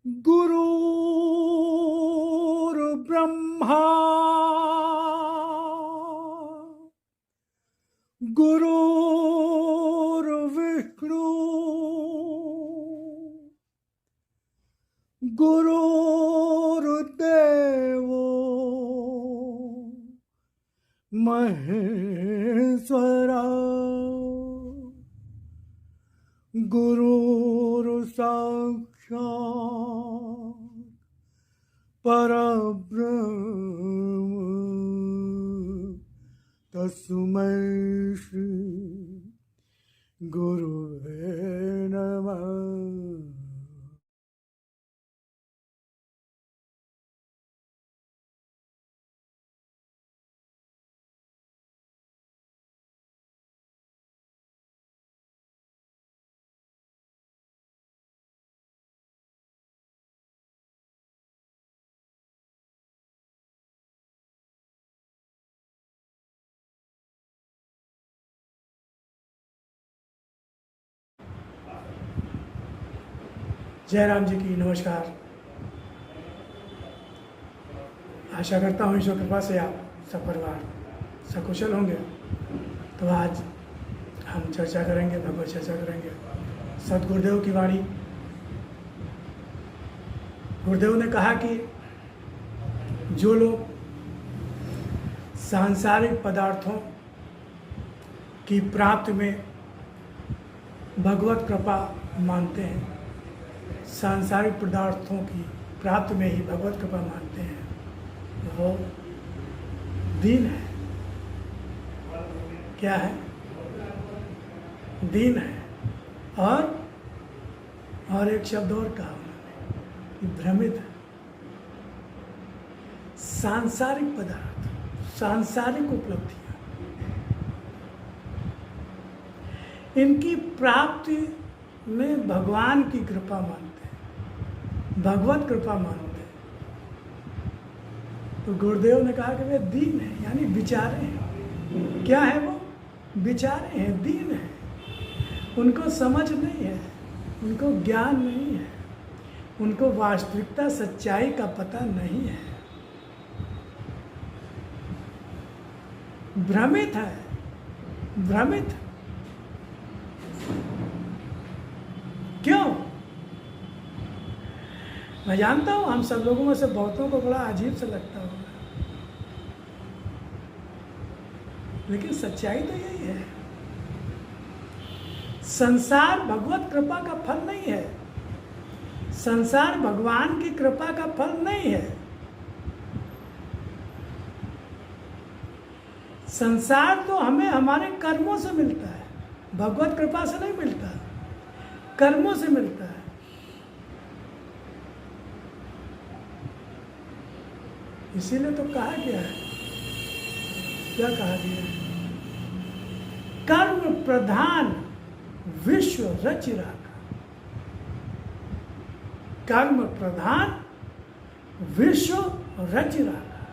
गुरुर्ब्रह्मा गुरुर्विष्णु गुरुर्देवो महेश्वरा गुरुर्साक्षात् परब्रह्म तस्मै श्री गुरुवे नमः। जय राम जी की नमस्कार। आशा करता हूँ ईश्वर कृपा से आप सब परिवार सकुशल होंगे। तो आज हम चर्चा करेंगे, भगवत चर्चा करेंगे सतगुरुदेव की वाणी। गुरुदेव ने कहा कि जो लोग सांसारिक पदार्थों की प्राप्ति में भगवत कृपा मानते हैं, सांसारिक पदार्थों की प्राप्ति में ही भगवत कृपा मानते हैं, वो दीन है। क्या है? दीन है। और एक शब्द और कहा उन्होंने, भ्रमित है। सांसारिक पदार्थ, सांसारिक उपलब्धियां, इनकी प्राप्ति में भगवान की कृपा मानते हैं, भगवत कृपा मानते हैं। तो गुरुदेव ने कहा कि वे दीन है, यानी विचारे हैं। क्या है वो? विचारे हैं, दीन है। उनको समझ नहीं है, उनको ज्ञान नहीं है, उनको वास्तविकता सच्चाई का पता नहीं है, भ्रमित है, भ्रमित। क्यों? मैं जानता हूं हम सब लोगों में से बहुतों को बड़ा अजीब सा लगता होगा, लेकिन सच्चाई तो यही है। संसार भगवत कृपा का फल नहीं है, संसार भगवान की कृपा का फल नहीं है। संसार तो हमें हमारे कर्मों से मिलता है, भगवत कृपा से नहीं मिलता, कर्मों से मिलता है। इसीलिए तो कहा गया है, क्या कहा गया है? कर्म प्रधान विश्व रचि राखा। कर्म प्रधान विश्व रचि राखा,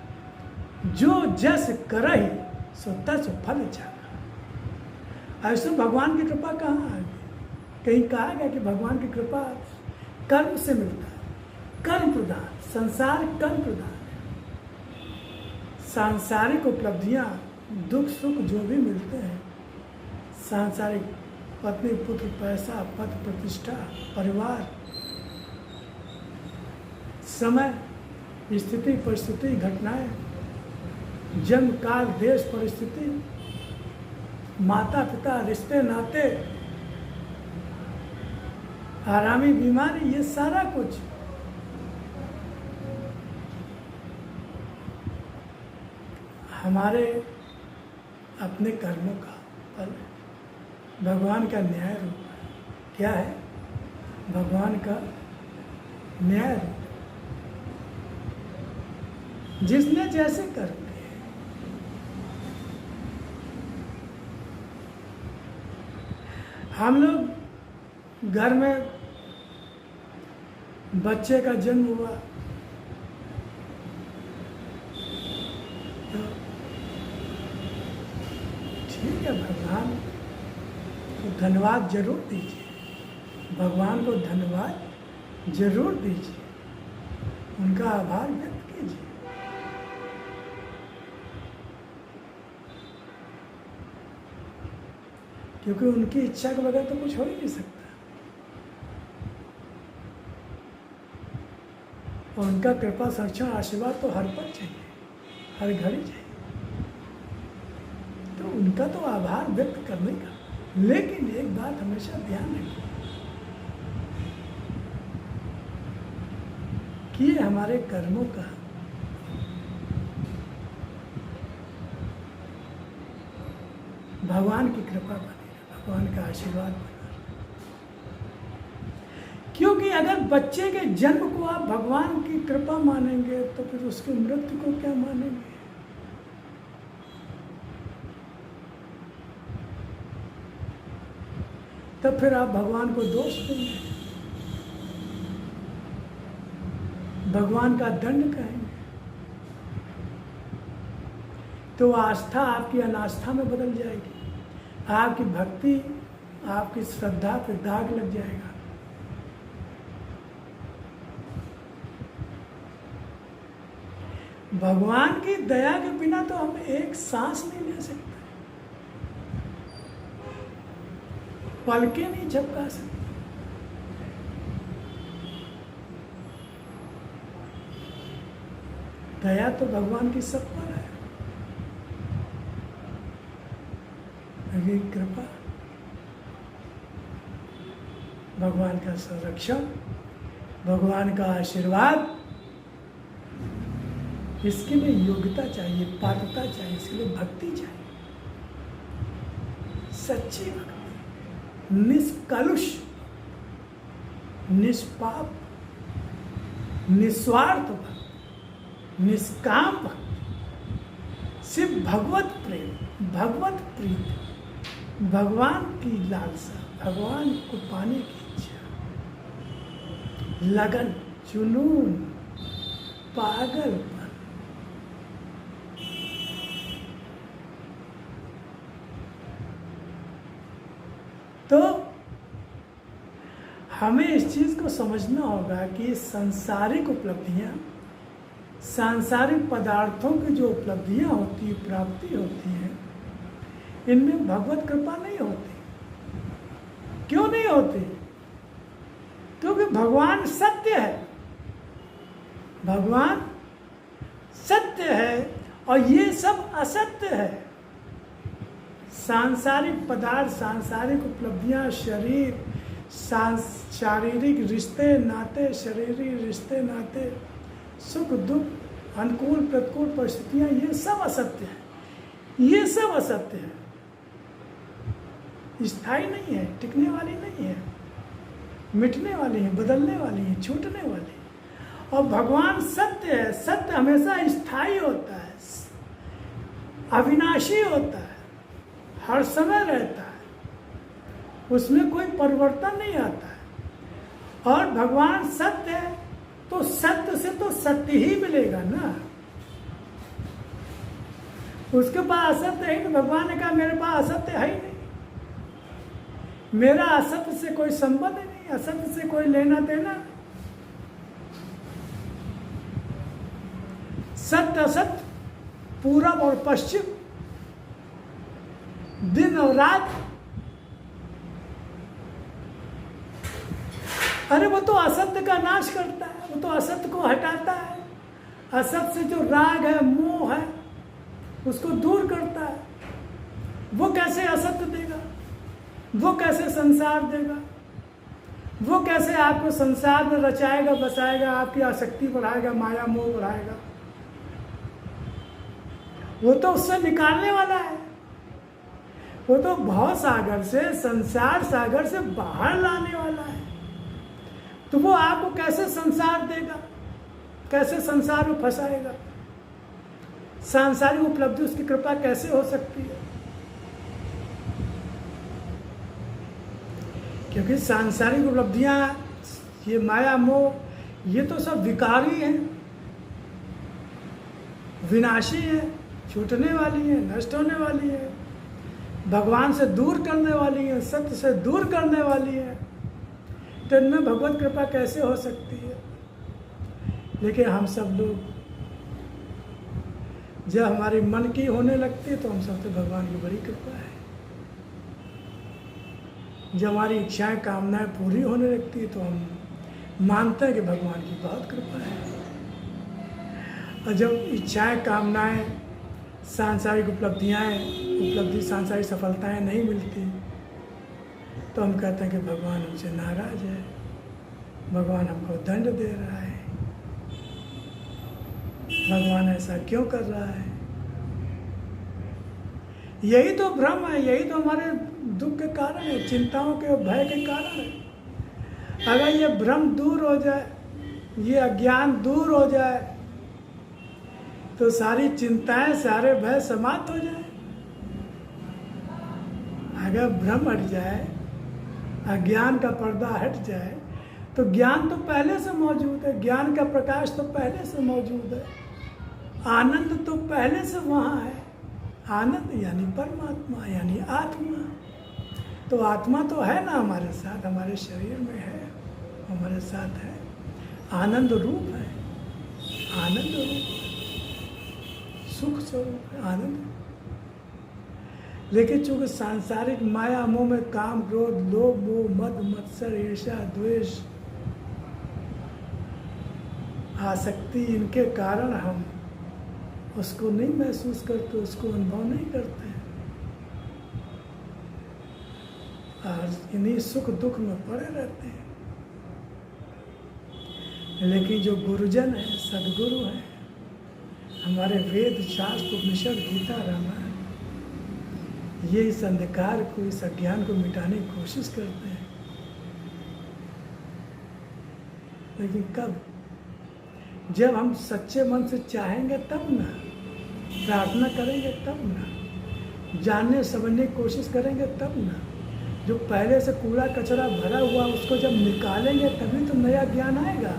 जो जस करहि सो तस फल चाखा। ऐसे भगवान की कृपा कहाँ आ गई? कहीं कहा गया कि भगवान की कृपा कर्म से मिलता है? कर्म प्रधान, संसार कर्म प्रधान है। सांसारिक उपलब्धियां, दुख सुख जो भी मिलते हैं, सांसारिक पत्नी पुत्र पैसा पद प्रतिष्ठा परिवार, समय स्थिति परिस्थिति घटनाएं, जन्म काल देश परिस्थिति, माता पिता रिश्ते नाते, आरामी बीमारी, ये सारा कुछ हमारे अपने कर्मों का फल है, भगवान का न्याय रूप है। क्या है? भगवान का न्याय रूप। जिसने जैसे कर्म किए, हम लोग घर में बच्चे का जन्म हुआ तो ठीक है, भगवान को धन्यवाद जरूर दीजिए, भगवान को धन्यवाद जरूर दीजिए। उनका आभार व्यक्त कीजिए। क्योंकि उनकी इच्छा के बगैर तो कुछ हो ही नहीं सकता। और उनका कृपा संरक्षण आशीर्वाद तो हर पल चाहिए, हर घड़ी चाहिए। तो उनका तो आभार व्यक्त करने का। लेकिन एक बात हमेशा ध्यान रखिए कि ये हमारे कर्मों का भगवान की कृपा बनेगा, भगवान का आशीर्वाद बनेगा। क्योंकि अगर बच्चे के जन्म को आप भगवान की कृपा मानेंगे तो फिर उसकी मृत्यु को क्या मानेंगे? तब फिर आप भगवान को दोष देंगे, भगवान का दंड कहेंगे। तो आस्था आपकी अनास्था में बदल जाएगी, आपकी भक्ति, आपकी श्रद्धा पे दाग लग जाएगा। भगवान की दया के बिना तो हम एक सांस नहीं ले सकते, पलके नहीं झपका सकते। दया तो भगवान की सब पर है, ये कृपा, भगवान का संरक्षण, भगवान का आशीर्वाद, इसके लिए योग्यता चाहिए, पात्रता चाहिए, इसके लिए भक्ति चाहिए, सच्ची भक्ति, निष्कलुष, निष्पाप, निस्वार्थ भक्ति, निष्काम भक्ति, सिर्फ भगवत प्रेम, भगवत प्रीति, भगवान की लालसा, भगवान को पाने की इच्छा, लगन, जुनून, पागलपन। तो हमें इस चीज को समझना होगा कि सांसारिक उपलब्धियां, सांसारिक पदार्थों की जो उपलब्धियां होती है, प्राप्ति होती है, इनमें भगवत कृपा नहीं होती। क्यों नहीं होती? क्योंकि भगवान सत्य है, भगवान सत्य है और ये सब असत्य है। सांसारिक पदार्थ, सांसारिक उपलब्धियां, शरीर, शारीरिक रिश्ते नाते, शारीरिक रिश्ते नाते, सुख दुख, अनुकूल प्रतिकूल परिस्थितियां, ये सब असत्य है, ये सब असत्य है, स्थायी नहीं है, टिकने वाली नहीं है, मिटने वाली है, बदलने वाली है, छूटने वाली है। और भगवान सत्य है, सत्य हमेशा स्थायी होता है, अविनाशी होता है, हर समय रहता है, उसमें कोई परिवर्तन नहीं आता है। और भगवान सत्य है तो सत्य से तो सत्य ही मिलेगा ना, उसके पास असत्य है। भगवान ने कहा मेरे पास असत्य है ही नहीं, मेरा असत्य से कोई संबंध नहीं, असत्य से कोई लेना देना। सत्य असत्य, पूरब और पश्चिम, दिन और रात, अरे वो तो असत्य का नाश करता है, वो तो असत्य को हटाता है, असत्य से जो राग है, मोह है, उसको दूर करता है। वो कैसे असत्य देगा, वो कैसे संसार देगा, वो कैसे आपको संसार में रचाएगा, बसाएगा, आपकी आसक्ति बढ़ाएगा, माया मोह बढ़ाएगा। वो तो उससे निकालने वाला है, वो तो भव सागर से, संसार सागर से बाहर लाने वाला है। तो वो आपको कैसे संसार देगा, कैसे संसार में फंसाएगा? सांसारिक उपलब्धि उसकी कृपा कैसे हो सकती है? क्योंकि सांसारिक उपलब्धियां, ये माया मोह, ये तो सब विकारी हैं, विनाशी है, छूटने वाली है, नष्ट होने वाली है, भगवान से दूर करने वाली है, सत्य से दूर करने वाली है। तो इनमें भगवत कृपा कैसे हो सकती है? लेकिन हम सब लोग जब हमारी मन की होने लगती है तो हम सब तो भगवान की बड़ी कृपा है। जब हमारी इच्छाएं कामनाएं पूरी होने लगती है तो हम मानते हैं कि भगवान की बहुत कृपा है। और जब इच्छाएं कामनाएं सांसारिक उपलब्धि सांसारिक सफलताएं नहीं मिलती तो हम कहते हैं कि भगवान हमसे नाराज है, भगवान हमको दंड दे रहा है, भगवान ऐसा क्यों कर रहा है। यही तो भ्रम है, यही तो हमारे दुख के कारण है, चिंताओं के भय के कारण है। अगर ये भ्रम दूर हो जाए, ये अज्ञान दूर हो जाए तो सारी चिंताएं सारे भय समाप्त हो जाए। अगर भ्रम हट जाए, अज्ञान का पर्दा हट जाए तो ज्ञान तो पहले से मौजूद है, ज्ञान का प्रकाश तो पहले से मौजूद है, आनंद तो पहले से वहाँ है। आनंद यानी परमात्मा यानी आत्मा। तो आत्मा तो है ना हमारे साथ, हमारे शरीर में है, हमारे साथ है, आनंद रूप है, आनंद रूप है, सुख स्वरूप है, आनंद। लेकिन चूंकि सांसारिक माया मोह में काम क्रोध लोभ मोह मद मत्सर ईर्ष्या द्वेष आसक्ति, इनके कारण हम उसको नहीं महसूस करते, उसको अनुभव नहीं करते और इन्हीं सुख दुख में पड़े रहते हैं। लेकिन जो गुरुजन है, सदगुरु है, हमारे वेद शास्त्र उपनिषद गीता रामायण, ये इस अंधकार को, इस अज्ञान को मिटाने की कोशिश करते हैं। लेकिन कब? जब हम सच्चे मन से चाहेंगे तब ना, प्रार्थना करेंगे तब ना, जानने समझने की कोशिश करेंगे तब ना। जो पहले से कूड़ा कचरा भरा हुआ उसको जब निकालेंगे तभी तो नया ज्ञान आएगा,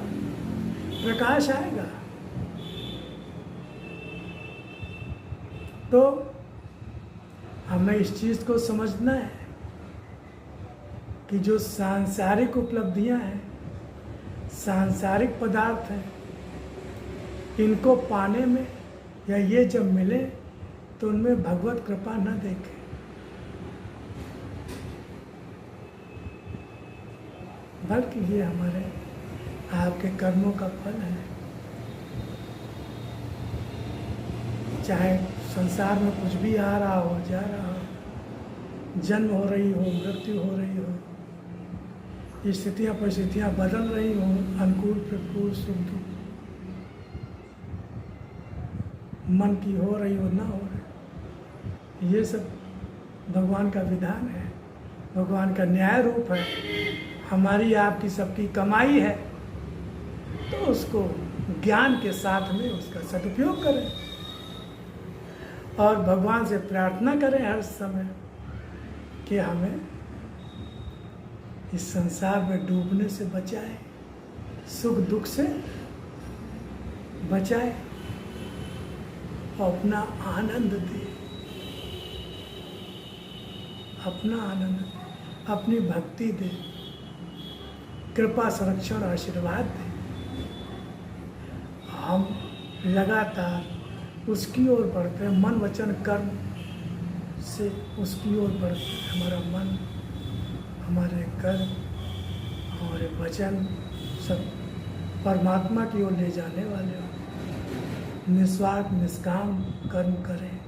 प्रकाश आएगा। तो हमें इस चीज़ को समझना है कि जो सांसारिक उपलब्धियां हैं, सांसारिक पदार्थ हैं, इनको पाने में या ये जब मिले तो उनमें भगवत कृपा न देखें। बल्कि ये हमारे आपके कर्मों का फल है। चाहे संसार में कुछ भी आ रहा हो, जा रहा हो, जन्म हो रही हो, मृत्यु हो रही हो, स्थितियाँ परिस्थितियाँ बदल रही हो, अनुकूल प्रतिकूल सुख दुख, मन की हो रही हो ना हो रही, ये सब भगवान का विधान है, भगवान का न्याय रूप है, हमारी आपकी सबकी कमाई है। तो उसको ज्ञान के साथ में उसका सदुपयोग करें और भगवान से प्रार्थना करें हर समय कि हमें इस संसार में डूबने से बचाए, सुख दुख से बचाए और अपना आनंद दे, अपना आनंद दे, अपनी भक्ति दे, कृपा संरक्षण आशीर्वाद दे। हम लगातार उसकी ओर बढ़ते हैं, मन वचन कर्म से उसकी ओर बढ़ते हैं। हमारा मन, हमारे कर्म, हमारे वचन सब परमात्मा की ओर ले जाने वाले हो। निस्वार्थ निष्काम कर्म करें,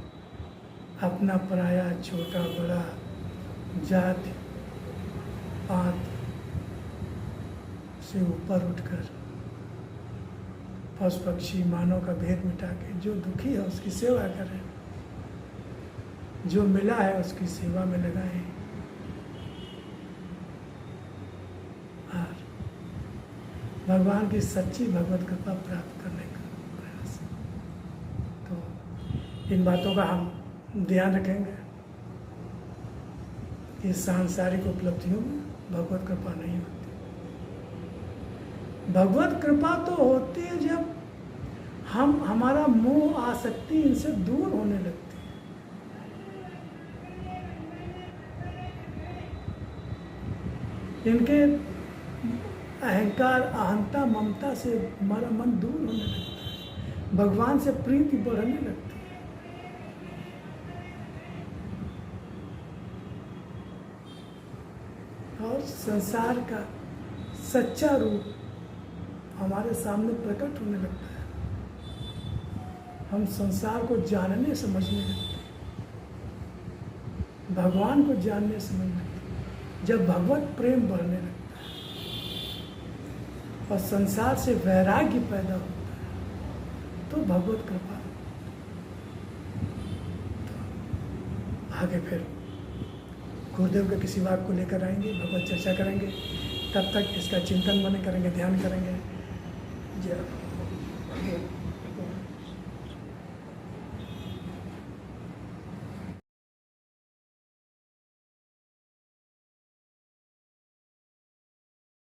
अपना पराया छोटा बड़ा जाति पात से ऊपर उठकर पशु पक्षी मानव का भेद मिटा के जो दुखी है उसकी सेवा करें, जो मिला है उसकी सेवा में लगाएं और भगवान की सच्ची भगवत कृपा प्राप्त करने का प्रयास। तो इन बातों का हम ध्यान रखेंगे कि सांसारिक उपलब्धियों में भगवत कृपा नहीं होती। भगवत कृपा तो होती है जब हमारा मोह आसक्ति इनसे दूर होने लगती है। इनके अहंकार, अहंता, ममता से हमारा मन दूर होने लगता है, भगवान से प्रीति बढ़ने लगती है। और संसार का सच्चा रूप हमारे सामने प्रकट होने लगता है। हम संसार को जानने समझने लगते हैं, भगवान को जानने समझने लगते हैं। जब भगवत प्रेम बढ़ने लगता है और संसार से वैराग्य पैदा होता है, तो भगवत कृपा। तो आगे फिर गुरुदेव के किसी वाक्य को लेकर आएंगे, भगवत चर्चा करेंगे। तब तक इसका चिंतन मन करेंगे, ध्यान करेंगे। जय